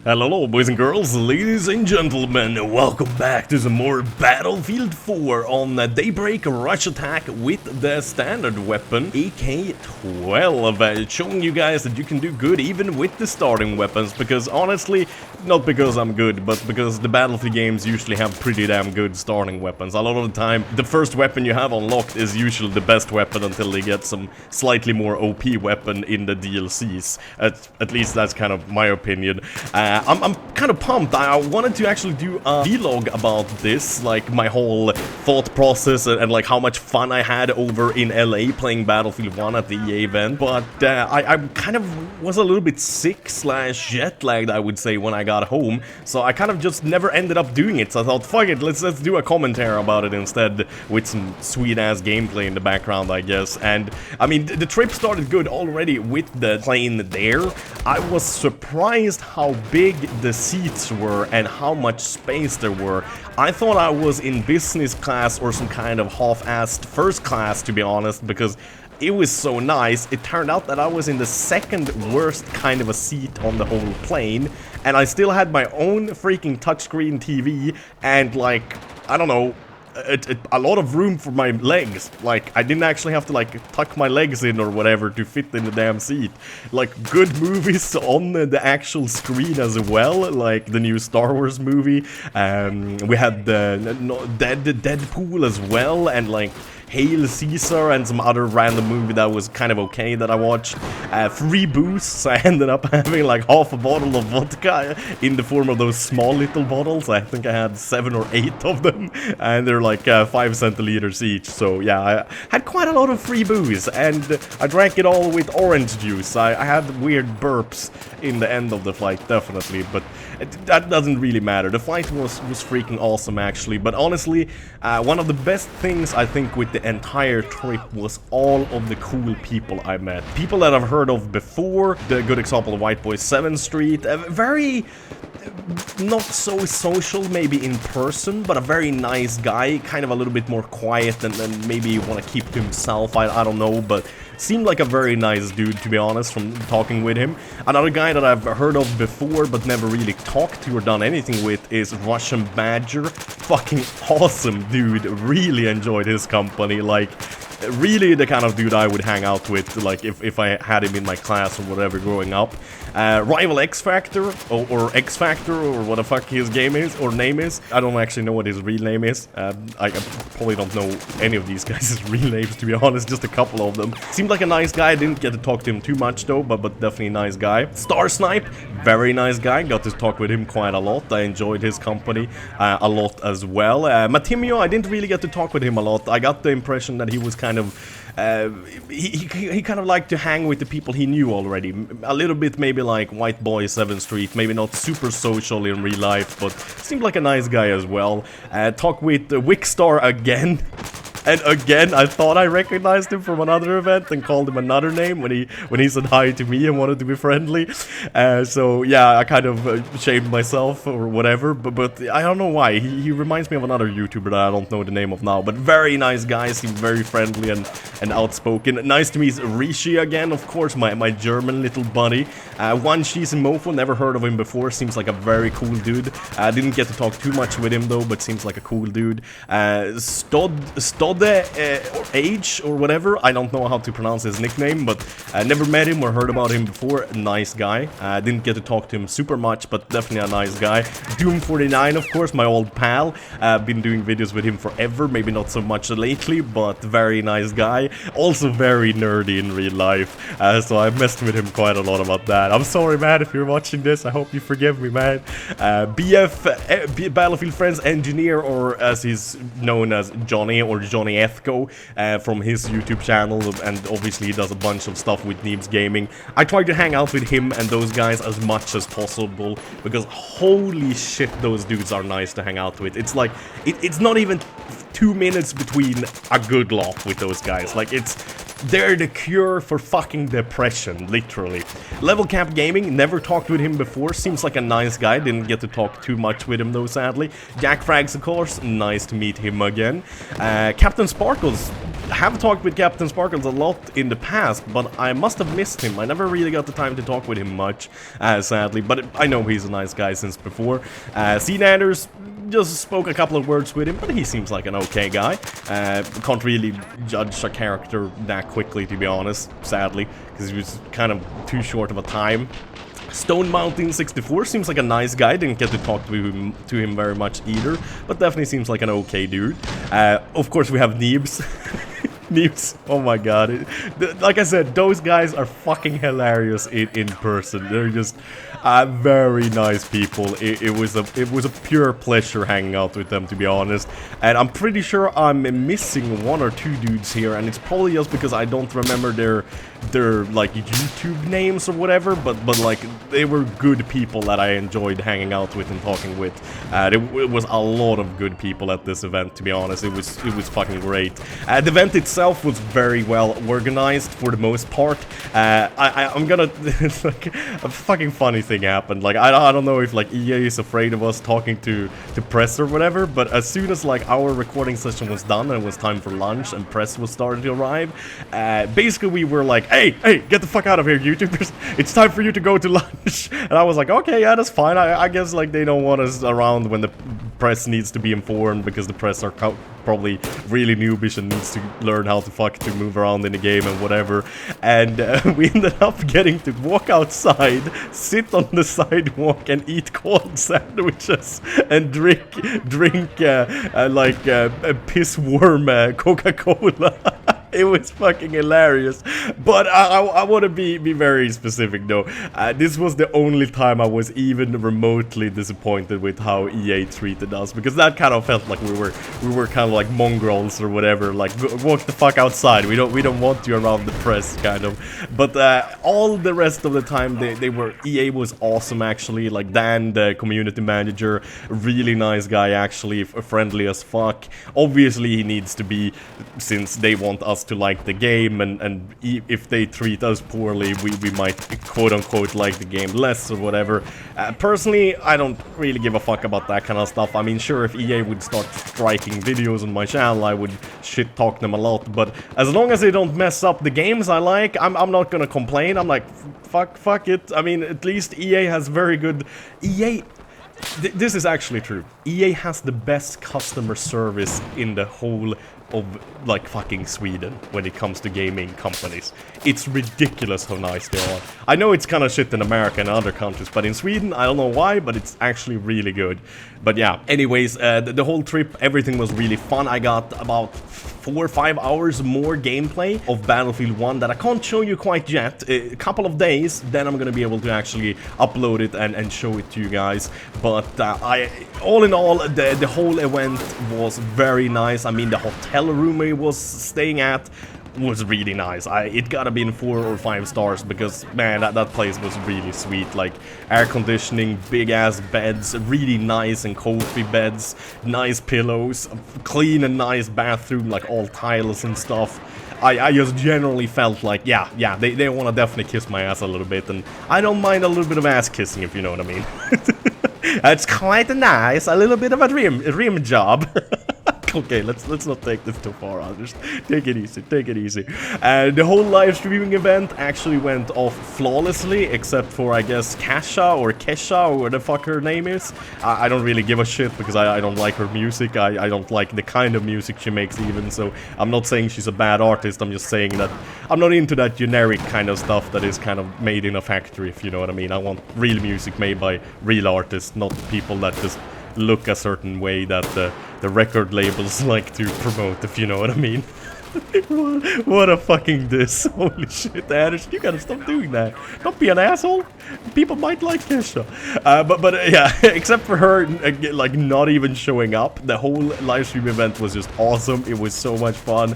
Hello boys and girls, ladies and gentlemen, welcome back to some more Battlefield 4 on Daybreak Rush Attack with the standard weapon AK-12, showing you guys that you can do good even with the starting weapons, because honestly, not because I'm good, but because the Battlefield games usually have pretty damn good starting weapons. A lot of the time, the first weapon you have unlocked is usually the best weapon until they get some slightly more OP weapon in the DLCs. At least that's kind of my opinion. I'm kind of pumped. I wanted to actually do a vlog about this, like my whole thought process and like how much fun I had over in LA playing Battlefield 1 at the EA event, but I kind of was a little bit sick / jet lagged, I would say, when I got home, so I kind of just never ended up doing it. So I thought, fuck it, let's do a commentary about it instead, with some sweet ass gameplay in the background, I guess. And I mean, the trip started good already with the plane there. I was surprised how big the seats were and how much space there were. I thought I was in business class or some kind of half-assed first class, to be honest, because it was so nice. It turned out that I was in the second worst kind of a seat on the whole plane, and I still had my own freaking touchscreen TV and, like, I don't know, a lot of room for my legs. Like, I didn't actually have to, like, tuck my legs in or whatever to fit in the damn seat. Like, good movies on the actual screen as well, like the new Star Wars movie. We had the Deadpool as well, and like Hail Caesar and some other random movie that was kind of okay that I watched. Free booze. I ended up having like half a bottle of vodka in the form of those small little bottles. I think I had 7 or 8 of them, and they're like 5 centiliters each. So yeah, I had quite a lot of free booze, and I drank it all with orange juice. I had weird burps in the end of the flight, definitely, but that doesn't really matter. The flight was freaking awesome, actually. But honestly, one of the best things I think with the entire trip was all of the cool people I met. People that I've heard of before. The good example of White Boy 7th Street. Very not so social maybe in person, but a very nice guy, kind of a little bit more quiet and maybe want to keep to himself. I don't know, but seemed like a very nice dude, to be honest, from talking with him. Another guy that I've heard of before but never really talked to or done anything with is Russian Badger. Fucking awesome dude. Really enjoyed his company. Like, really the kind of dude I would hang out with, like if I had him in my class or whatever growing up. Rival X Factor or X Factor or what the fuck his game is or name is. I don't actually know what his real name is. I probably don't know any of these guys' real names, to be honest, just a couple of them. Seemed like a nice guy. I didn't get to talk to him too much though, but definitely a nice guy. Star Snipe, very nice guy. Got to talk with him quite a lot. I enjoyed his company a lot as well. Matimio, I didn't really get to talk with him a lot. I got the impression that he was kind of he kind of liked to hang with the people he knew already. A little bit maybe like White Boy 7th Street, maybe not super social in real life, but seemed like a nice guy as well. Talk with Wickstar again. And again, I thought I recognized him from another event and called him another name when he said hi to me and wanted to be friendly. So yeah, I kind of shamed myself or whatever, but I don't know why. He reminds me of another YouTuber that I don't know the name of now, but very nice guy, seemed very friendly and outspoken. Nice to meet Rishi again, of course, my German little buddy. One She's in Mofo, never heard of him before, seems like a very cool dude. I didn't get to talk too much with him though, but seems like a cool dude. Stod or Age or whatever, I don't know how to pronounce his nickname, but I never met him or heard about him before. Nice guy. Didn't get to talk to him super much, but definitely a nice guy. Doom49, of course, my old pal. Been doing videos with him forever, maybe not so much lately, but very nice guy. Also very nerdy in real life, so I've messed with him quite a lot about that. I'm sorry, man, if you're watching this. I hope you forgive me, man. Battlefield Friends Engineer, or as he's known as Johnny, or Johnny Ethko, from his YouTube channel, and obviously he does a bunch of stuff with Neebs Gaming. I try to hang out with him and those guys as much as possible, because holy shit, those dudes are nice to hang out with. It's like, it's not even 2 minutes between a good laugh with those guys. Like, it's They're the cure for fucking depression, literally. Level Cap Gaming, never talked with him before, seems like a nice guy, didn't get to talk too much with him though, sadly. Jack Frags, of course, nice to meet him again. Captain Sparkles, have talked with Captain Sparkles a lot in the past, but I must have missed him. I never really got the time to talk with him much, sadly, but I know he's a nice guy since before. Seananders, just spoke a couple of words with him, but he seems like an okay guy. Can't really judge a character that quickly, to be honest, sadly, because he was kind of too short of a time. Stone Mountain 64 seems like a nice guy, didn't get to talk to him very much either, but definitely seems like an okay dude. Of course we have Neebs. Neebs, oh my god. Like I said, those guys are fucking hilarious in person. They're just very nice people. It was a pure pleasure hanging out with them, to be honest. And I'm pretty sure I'm missing one or two dudes here, and it's probably just because I don't remember their like YouTube names or whatever, but like they were good people that I enjoyed hanging out with and talking with. It was a lot of good people at this event, to be honest. It was fucking great. The event itself was very well organized for the most part. I'm gonna it's like a fucking funny thing happened. Like I don't know if like EA is afraid of us talking to press or whatever, but as soon as like our recording session was done and it was time for lunch and press was starting to arrive, basically we were like, hey, get the fuck out of here, YouTubers. It's time for you to go to lunch. And I was like, okay, yeah, that's fine. I guess like they don't want us around when the press needs to be informed, because the press are probably really noobish and needs to learn how to move around in the game and whatever. And we ended up getting to walk outside, sit on the sidewalk and eat cold sandwiches and drink like a piss warm Coca-Cola. It was fucking hilarious. But I want to be very specific though. This was the only time I was even remotely disappointed with how EA treated us, because that kind of felt like we were kind of like mongrels or whatever. Like, walk the fuck outside. We don't want you around the press, kind of. But all the rest of the time, EA was awesome actually. Like Dan, the community manager, really nice guy actually, friendly as fuck. Obviously he needs to be, since they want us to like the game, and if they treat us poorly, we might quote-unquote like the game less or whatever. Personally, I don't really give a fuck about that kind of stuff. I mean, sure, if EA would start striking videos on my channel, I would shit-talk them a lot, but as long as they don't mess up the games I like, I'm not gonna complain. I'm like, fuck it. I mean, at least EA has very good... This is actually true. EA has the best customer service in the whole of like fucking Sweden when it comes to gaming companies. It's ridiculous how nice they are. I know it's kind of shit in America and other countries, but in Sweden, I don't know why, but it's actually really good. But yeah, anyways, the whole trip, everything was really fun. I got about 4 or 5 hours more gameplay of Battlefield 1 that I can't show you quite yet. A couple of days, then I'm gonna be able to actually upload it and show it to you guys. But all in all, the whole event was very nice. I mean, the hotel room I was staying at was really nice. It gotta be in 4 or 5 stars, because man, that place was really sweet. Like, air conditioning, big ass beds, really nice and cozy beds, nice pillows, clean and nice bathroom, like all tiles and stuff. I just generally felt like, yeah, they want to definitely kiss my ass a little bit, and I don't mind a little bit of ass kissing, if you know what I mean. It's quite nice, a little bit of a rim job. Okay, let's not take this too far. I'll just take it easy, take it easy. The whole live streaming event actually went off flawlessly, except for, I guess, Kesha or whatever the fuck her name is. I don't really give a shit, because I don't like her music. I don't like the kind of music she makes even, so I'm not saying she's a bad artist. I'm just saying that I'm not into that generic kind of stuff that is kind of made in a factory, if you know what I mean. I want real music made by real artists, not people that just look a certain way that the record labels like to promote, if you know what I mean. What a fucking diss. Holy shit, Anderson, you gotta stop doing that. Don't be an asshole. People might like Kesha. But yeah, except for her, like, not even showing up, the whole live stream event was just awesome. It was so much fun.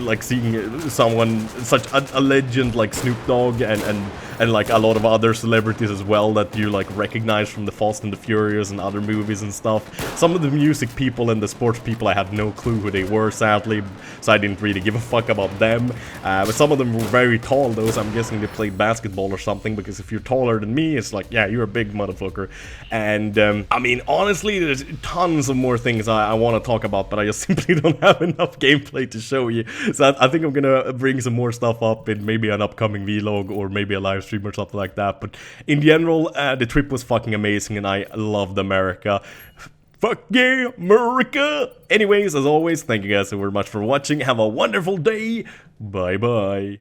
Like, seeing someone, such a legend like Snoop Dogg and and like a lot of other celebrities as well that you like recognize from the Fast and the Furious and other movies and stuff. Some of the music people and the sports people, I had no clue who they were, sadly, so I didn't really give a fuck about them. But some of them were very tall, though, so I'm guessing they played basketball or something, because if you're taller than me, it's like, yeah, you're a big motherfucker. And I mean, honestly, there's tons of more things I want to talk about, but I just simply don't have enough gameplay to show you. So I think I'm gonna bring some more stuff up in maybe an upcoming vlog or maybe a live stream or something like that. But in general, the trip was fucking amazing and I loved America. Fuck yeah, Murica! Anyways, as always, thank you guys so very much for watching. Have a wonderful day. Bye bye.